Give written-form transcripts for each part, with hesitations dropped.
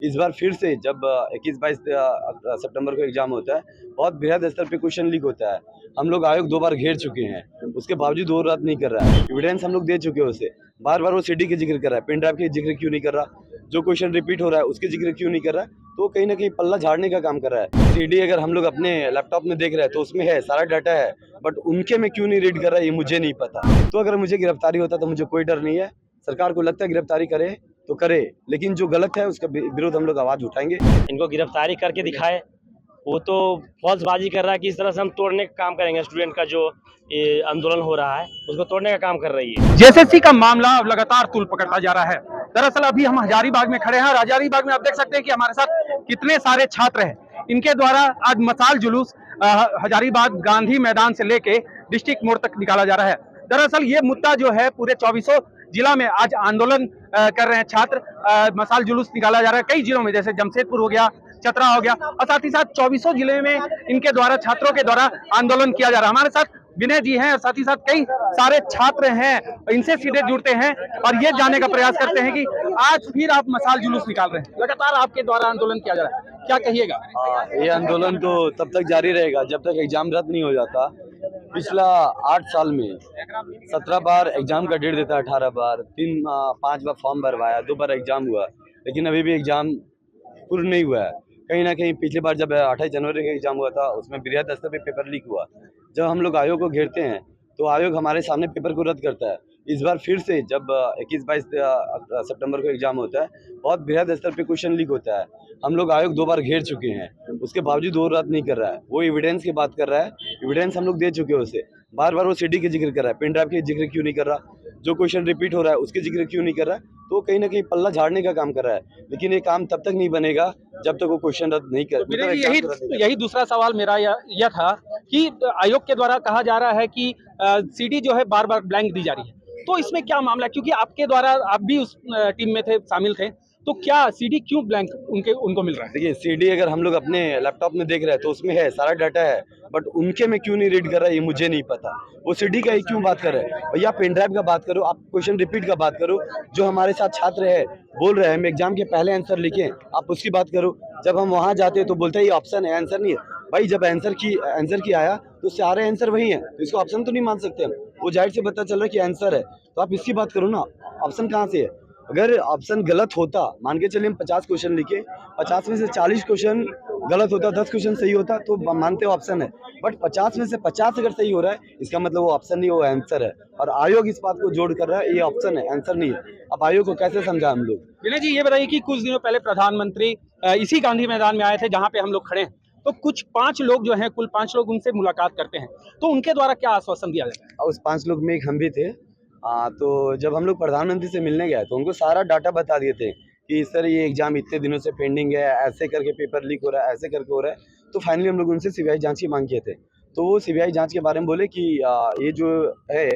इस बार फिर से जब 21-22 सितंबर को एग्जाम होता है, बहुत बृहद स्तर पे क्वेश्चन लीक होता है। हम लोग आयोग 2 बार घेर चुके हैं, उसके बावजूद वो रद्द नहीं कर रहा है। एविडेंस हम लोग दे चुके हैं उसे। बार-बार वो सीडी की जिक्र कर रहा है, पेन ड्राइव की जिक्र क्यों नहीं कर रहा? जो क्वेश्चन रिपीट हो रहा है, उसकी जिक्र क्यों नहीं कर रहा है? तो कहीं न कहीं पल्ला झाड़ने का काम कर रहा है। सीडी अगर हम लोग अपने लैपटॉप में देख रहे हैं, तो उसमें है, सारा डाटा है, बट उनके में क्यों नहीं रीड कर रहा है, ये मुझे नहीं पता। तो अगर मुझे गिरफ्तारी होता तो मुझे कोई डर नहीं है। सरकार को लगता है गिरफ्तारी करे तो करे, लेकिन जो गलत है उसका विरोध हम लोग आवाज उठाएंगे। इनको गिरफ्तारी करके दिखाए। वो तो फौजबाजी कर रहा है कि इस तरह से हम तोड़ने का काम करेंगे। स्टूडेंट का जो ये आंदोलन हो रहा है उसको तोड़ने का काम कर रही है। जेएसएससी का मामला अब लगातार तूल पकड़ता जा रहा है। दरअसल अभी हम हजारीबाग में खड़े हैं और हजारीबाग में आप देख सकते हैं कि हमारे साथ कितने सारे छात्र हैं। इनके द्वारा आज मसाल जुलूस हजारीबाग गांधी मैदान से लेके डिस्ट्रिक्ट मोड़ तक निकाला जा रहा है। दरअसल ये मुद्दा जो है पूरे 24 जिला में आज आंदोलन कर रहे हैं छात्र। मसाल जुलूस निकाला जा रहा है कई जिलों में, जैसे जमशेदपुर हो गया, चतरा हो गया, और साथ ही साथ 24 जिले में इनके द्वारा छात्रों के द्वारा आंदोलन किया जा रहा है। हमारे साथ विनय जी हैं और साथ ही साथ कई सारे छात्र हैं, इनसे सीधे जुड़ते हैं और ये जानने का प्रयास करते हैं कि आज फिर आप मसाल जुलूस निकाल रहे हैं, लगातार आपके द्वारा आंदोलन किया जा रहा है, क्या कहिएगा? ये आंदोलन तो तब तक जारी रहेगा जब तक एग्जाम रद्द नहीं हो जाता। पिछला 8 साल में 17 बार एग्जाम का डेट देता है, 18 बार, 5 बार फॉर्म भरवाया, 2 बार एग्जाम हुआ, लेकिन अभी भी एग्जाम पूर्ण नहीं हुआ है। कहीं ना कहीं पिछली बार जब 28 जनवरी का एग्जाम हुआ था उसमें बृहद स्तर पे पेपर लीक हुआ। जब हम लोग आयोग को घेरते हैं तो आयोग हमारे सामने पेपर को रद्द करता है। इस बार फिर से जब 21-22 सितंबर को एग्जाम होता है, बहुत बृहद स्तर पे क्वेश्चन लीक होता है। हम लोग आयोग 2 बार घेर चुके हैं, उसके बावजूद वो रद्द नहीं कर रहा है। वो एविडेंस की बात कर रहा है, एविडेंस हम लोग दे चुके हैं उसे। बार-बार वो सीडी की जिक्र कर रहा है, पेन ड्राइव की जिक्र क्यों नहीं कर रहा? जो क्वेश्चन रिपीट हो रहा है उसकी जिक्र क्यों नहीं कर रहा है? तो कहीं ना कहीं पल्ला झाड़ने का काम कर रहा है। लेकिन ये काम तब तक नहीं बनेगा जब तक वो क्वेश्चन रद्द नहीं कर। यही दूसरा सवाल मेरा यह था कि आयोग के द्वारा कहा जा रहा है कि सीडी जो है बार बार ब्लैंक दी जा रही है, तो इसमें क्या मामला है? क्योंकि आपके द्वारा आप भी उस टीम में थे, शामिल थे, तो क्या सीडी क्यों ब्लैंक उनको मिल रहा है? देखिए, सीडी अगर हम लोग अपने लैपटॉप में देख रहे हैं तो उसमें है, सारा डाटा है, बट उनके में क्यों नहीं रीड कर रहा है, ये मुझे नहीं पता। वो सीडी का ही क्यों बात कर रहे हैं? भैया पेन ड्राइव का बात करो, आप क्वेश्चन रिपीट का बात करो। जो हमारे साथ छात्र है बोल रहे हैं हम एग्जाम के पहले आंसर लिखें, आप उसकी बात करो। जब हम वहाँ जाते हैं तो बोलते हैं ये ऑप्शन है, आंसर नहीं है। भाई जब आंसर की आया तो सारे आंसर वही हैं, तो इसको ऑप्शन तो नहीं मान सकते हम। वो जाहिर से पता चल रहा है कि आंसर है, तो आप इसकी बात करो ना, ऑप्शन कहाँ से है? अगर ऑप्शन गलत होता, मान के चलिए हम 50 क्वेश्चन लिखे, 50 में से 40 क्वेश्चन गलत होता, 10 क्वेश्चन सही होता तो मानते हो ऑप्शन है। बट 50 में से 50 अगर सही हो रहा है, इसका मतलब वो ऑप्शन नहीं, वो आंसर है। और आयोग इस बात को जोड़ कर रहा है, ये ऑप्शन है, आंसर नहीं है। अब आयोग को कैसे समझा हम लोग? विनय जी, ये बताइए कि कुछ दिनों पहले प्रधानमंत्री इसी गांधी मैदान में आए थे जहां पे हम लोग खड़े हैं, तो कुछ 5 लोग जो हैं, कुल 5 लोग उनसे मुलाकात करते हैं, तो उनके द्वारा क्या आश्वासन दिया जाता है? और उस 5 लोग में एक हम भी थे। तो जब हम लोग प्रधानमंत्री से मिलने गए तो उनको सारा डाटा बता दिए थे कि सर ये एग्जाम इतने दिनों से पेंडिंग है, ऐसे करके पेपर लीक हो रहा है, ऐसे करके हो रहा है। तो फाइनली हम लोग उनसे सीबीआई जांच की मांग किए थे। तो वो सीबीआई जांच के बारे में बोले कि ये जो है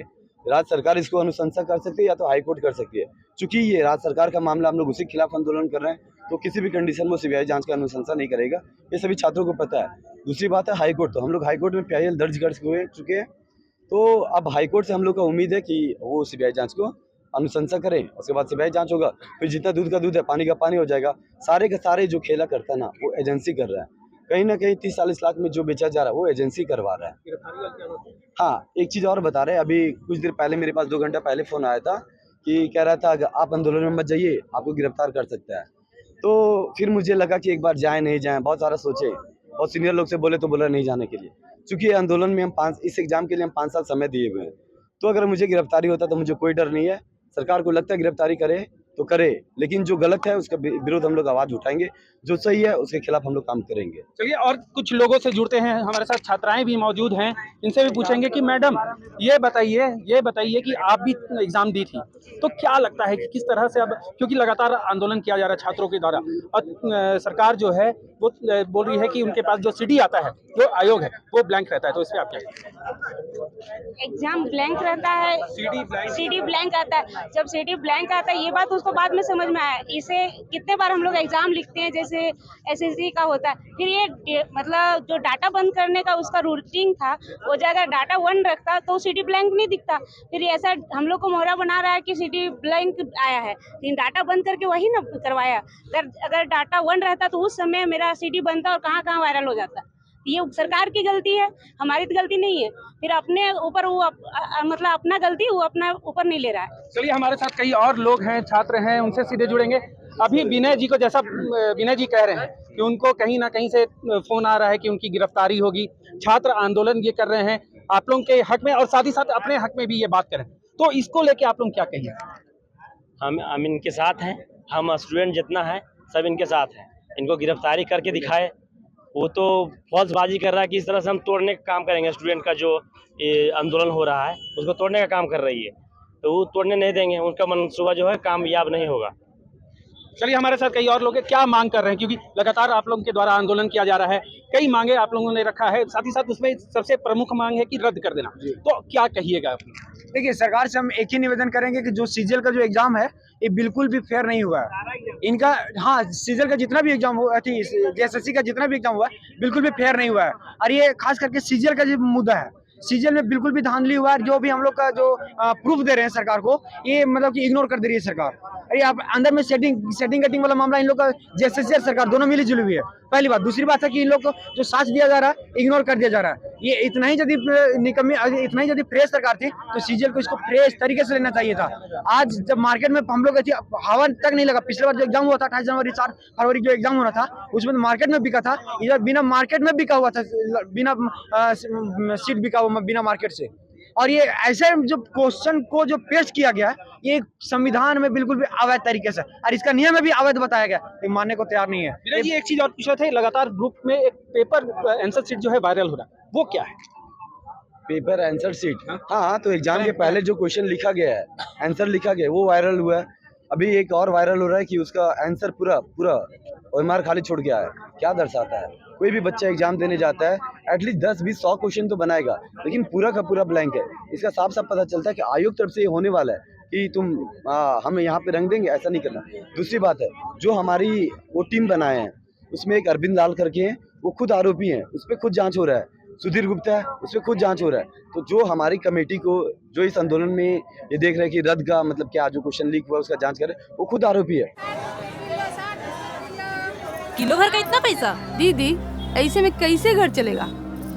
राज्य सरकार इसको अनुशंसा कर सकती है या तो हाई कोर्ट कर सकती है। चूंकि ये राज्य सरकार का मामला, हम लोग उसी के खिलाफ आंदोलन कर रहे हैं, तो किसी भी कंडीशन में वो सीबीआई जांच का अनुशंसा नहीं करेगा, ये सभी छात्रों को पता है। दूसरी बात है हाई कोर्ट, तो हम लोग हाई कोर्ट में PIL दर्ज कर चुके हैं। तो अब हाई कोर्ट से हम लोग का उम्मीद है कि वो सीबीआई जांच को अनुशंसा करें, उसके बाद सीबीआई जांच होगा, फिर जितना दूध का दूध है पानी का पानी हो जाएगा। सारे के सारे जो खेला करता है ना, वो एजेंसी कर रहा है। कहीं ना कहीं 30-40 लाख में जो बेचा जा रहा है वो एजेंसी करवा रहा है। हाँ, एक चीज़ और बता रहे हैं, अभी कुछ देर पहले मेरे पास 2 घंटा पहले फ़ोन आया था कि कह रहा था अगर आप आंदोलन में मत जाइए, आपको गिरफ्तार कर सकता है। तो फिर मुझे लगा कि एक बार जाएँ नहीं जाएँ, बहुत सारा सोचे, बहुत सीनियर लोग से बोले तो बोला नहीं जाने के लिए, क्योंकि आंदोलन में हम इस एग्जाम के लिए हम 5 साल समय दिए हुए हैं। तो अगर मुझे गिरफ्तारी होता तो मुझे कोई डर नहीं है। सरकार को लगता है गिरफ्तारी करे तो करे, लेकिन जो गलत है उसका विरोध हम लोग आवाज उठाएंगे, जो सही है उसके खिलाफ हम लोग काम करेंगे। चलिए, और कुछ लोगों से जुड़ते हैं, हमारे साथ छात्राएं भी मौजूद हैं, इनसे भी पूछेंगे कि मैडम ये बताइए कि आप भी एग्जाम दी थी, तो क्या लगता है कि किस तरह से अब, क्योंकि लगातार आंदोलन किया जा रहा है छात्रों के द्वारा और सरकार जो है वो बोल रही है कि उनके पास जो सीडी आता है, जो आयोग है, वो ब्लैंक रहता है, तो इस पर आप क्या? एग्जाम ब्लैंक रहता है, सीडी ब्लैंक आता है। जब सीडी ब्लैंक आता है, ये बात उसको बाद में समझ में आया। इसे कितने बार हम लोग एग्जाम लिखते हैं, जैसे एसएससी का होता है, फिर ये मतलब जो डाटा बंद करने का उसका रूटीन था, वो जगह डाटा 1 रखता तो सिटी ब्लैंक नहीं दिखता। फिर ऐसा हम लोग को मोहरा बना रहा है कि सिटी ब्लैंक आया है, लेकिन डाटा बंद करके वही ना करवाया। अगर डाटा 1 रहता तो उस समय मेरा सिटी बनता और कहाँ कहाँ वायरल हो जाता। ये सरकार की गलती है, हमारी तो गलती नहीं है। फिर अपने ऊपर वो मतलब अपना गलती वो अपना ऊपर नहीं ले रहा है। चलिए हमारे साथ कई और लोग हैं, छात्र हैं, उनसे सीधे जुड़ेंगे। अभी विनय जी को, जैसा विनय जी कह रहे हैं कि उनको कहीं ना कहीं से फोन आ रहा है कि उनकी गिरफ्तारी होगी, छात्र आंदोलन ये कर रहे हैं आप लोगों के हक में और साथ ही साथ अपने हक में भी ये बात करें, तो इसको लेके आप लोग क्या कहिए? हम इनके साथ हैं, हम स्टूडेंट जितना है सब इनके साथ हैं। इनको गिरफ्तारी करके दिखाए। वो तो फौजबाजी कर रहा है कि इस तरह से हम तोड़ने का काम करेंगे। स्टूडेंट का जो ये आंदोलन हो रहा है उसको तोड़ने का काम कर रही है, तो वो तोड़ने नहीं देंगे। उनका मनसूबा जो है कामयाब नहीं होगा। चलिए हमारे साथ कई और लोग हैं, क्या मांग कर रहे हैं, क्योंकि लगातार आप लोगों के द्वारा आंदोलन किया जा रहा है, कई मांगे आप लोगों ने रखा है, साथ ही साथ उसमें सबसे प्रमुख मांग है कि रद्द कर देना। तो क्या कहिएगा आप? देखिए, सरकार से हम एक ही निवेदन करेंगे कि जो सीजल का जो एग्जाम है ये बिल्कुल भी फेयर नहीं हुआ है इनका। हाँ, सीजल का जितना भी एग्जाम हुआ थी, जेएसएससी का जितना भी एग्जाम हुआ है बिल्कुल भी फेयर नहीं हुआ है। और ये खास करके सीजल का जो मुद्दा है, सीजल में बिल्कुल भी धांधली हुआ है। जो भी हम लोग का जो प्रूफ दे रहे हैं सरकार को, ये मतलब कि इग्नोर कर दे रही है सरकार। अरे आप अंदर में सेटिंग वाला मामला इन लोग का जेएसएससी और सरकार दोनों मिली जुली हुई है, पहली बात। दूसरी बात है कि इन लोग को जो साथ दिया जा रहा है इग्नोर कर दिया जा रहा है। ये इतना ही यदि फ्रेश सरकार थी तो सीजल को इसको फ्रेश तरीके से लेना चाहिए था। आज जब मार्केट में हम लोग हवा तक नहीं लगा। पिछले बार जो एग्जाम हुआ था 28 जनवरी 4 फरवरी जो एग्जाम होना था उसमें मार्केट में बिका था, इधर बिना मार्केट में बिका हुआ था, बिना सीट बिका हुआ बिना मार्केट से। और ये ऐसे जो क्वेश्चन को जो पेश किया गया है ये संविधान में बिल्कुल भी अवैध तरीके से, और इसका नियम में भी अवैध बताया गया, ये मानने को तैयार नहीं है। ये एक चीज और पूछा था, लगातार ग्रुप में एक पेपर आंसर शीट जो है वायरल हो रहा है, वो क्या है? पेपर आंसर शीट, हाँ, तो एग्जाम के पहले जो क्वेश्चन लिखा गया है, आंसर लिखा गया है, वो वायरल हुआ है। अभी एक और वायरल हो रहा है कि उसका आंसर पूरा ओएमआर खाली छोड़ गया है। क्या दर्शाता है? कोई भी बच्चा एग्जाम देने जाता है एटलीस्ट 10, 20, 100 क्वेश्चन तो बनाएगा, लेकिन पूरा का पूरा ब्लैंक है। इसका साफ साफ पता चलता है कि आयोग तरफ से ये होने वाला है कि तुम हम यहाँ पे रंग देंगे, ऐसा नहीं करना। दूसरी बात है, जो हमारी वो टीम बनाए हैं उसमें एक अरविंद लाल करके हैं, वो खुद आरोपी हैं, उस पर खुद जांच हो रहा है। सुधीर गुप्ता है, उस पर खुद जांच हो रहा है। तो जो हमारी कमेटी को जो इस आंदोलन में ये देख रहे हैं कि रद्द का मतलब क्या, जो क्वेश्चन लीक हुआ उसका जांच करे, वो खुद आरोपी है। किलो भर का इतना पैसा? दीदी, ऐसे में कैसे घर चलेगा?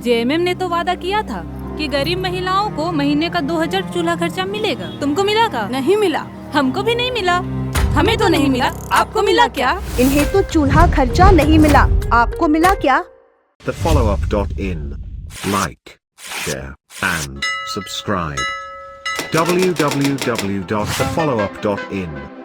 जेएमएम ने तो वादा किया था कि गरीब महिलाओं को महीने का 2000 चूल्हा खर्चा मिलेगा। तुमको मिला का? नहीं मिला। हमको भी नहीं मिला। हमें तो नहीं मिला, आपको मिला क्या? इन्हें तो चूल्हा खर्चा नहीं मिला, आपको मिला क्या? thefollowup.in. Like, share, and subscribe. www.thefollowup.in